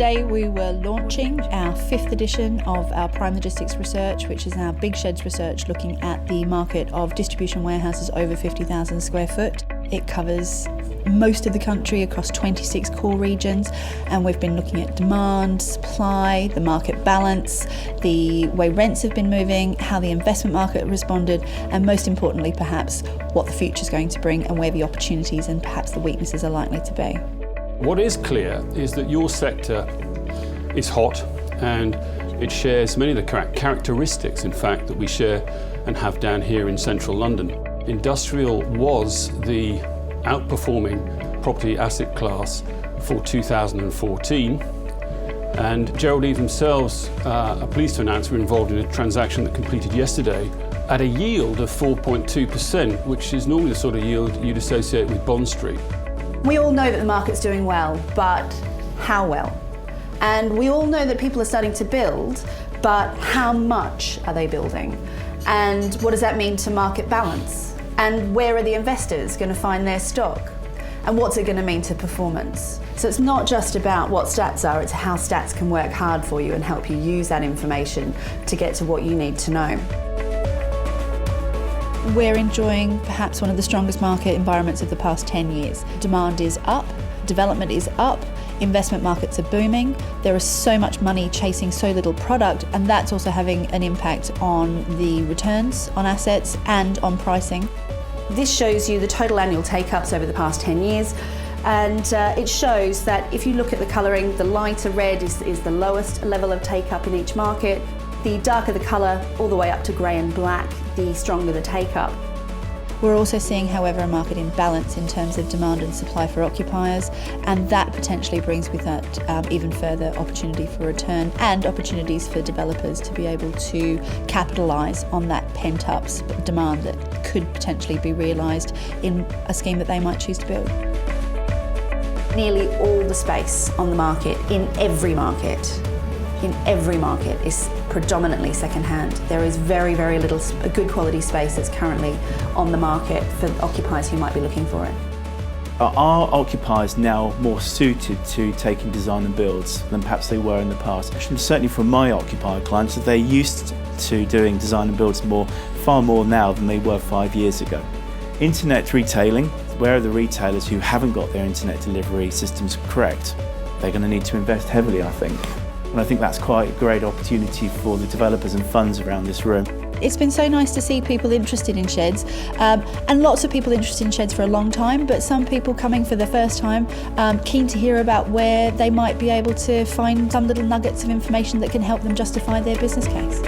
Today we were launching our 5th edition of our Prime Logistics Research, which is our Big Sheds research looking at the market of distribution warehouses over 50,000 square foot. It covers most of the country across 26 core regions, and we've been looking at demand, supply, the market balance, the way rents have been moving, how the investment market responded, and most importantly perhaps what the future is going to bring and where the opportunities and perhaps the weaknesses are likely to be. What is clear is that your sector is hot and it shares many of the characteristics, in fact, that we share and have down here in central London. Industrial was the outperforming property asset class for 2014, and Gerald Eve themselves are pleased to announce we're involved in a transaction that completed yesterday at a yield of 4.2%, which is normally the sort of yield you'd associate with Bond Street. We all know that the market's doing well, but how well? And we all know that people are starting to build, but how much are they building? And what does that mean to market balance? And where are the investors going to find their stock? And what's it going to mean to performance? So it's not just about what stats are, it's how stats can work hard for you and help you use that information to get to what you need to know. We're enjoying perhaps one of the strongest market environments of the past 10 years. Demand is up, development is up, investment markets are booming. There is so much money chasing so little product, and that's also having an impact on the returns on assets and on pricing. This shows you the total annual take-ups over the past 10 years, and it shows that if you look at the colouring, the lighter red is the lowest level of take-up in each market. The darker the colour, all the way up to grey and black, the stronger the take-up. We're also seeing, however, a market imbalance in terms of demand and supply for occupiers, and that potentially brings with that even further opportunity for return and opportunities for developers to be able to capitalise on that pent-up demand that could potentially be realised in a scheme that they might choose to build. Nearly all the space on the market, in every market, is predominantly second-hand. There is very, very little good quality space that's currently on the market for occupiers who might be looking for it. Are occupiers now more suited to taking design and builds than perhaps they were in the past? Certainly from my occupier clients, they're used to doing design and builds far more now than they were 5 years ago. Internet retailing, where are the retailers who haven't got their internet delivery systems correct? They're going to need to invest heavily, I think. And I think that's quite a great opportunity for the developers and funds around this room. It's been so nice to see people interested in sheds, and lots of people interested in sheds for a long time, but some people coming for the first time, keen to hear about where they might be able to find some little nuggets of information that can help them justify their business case.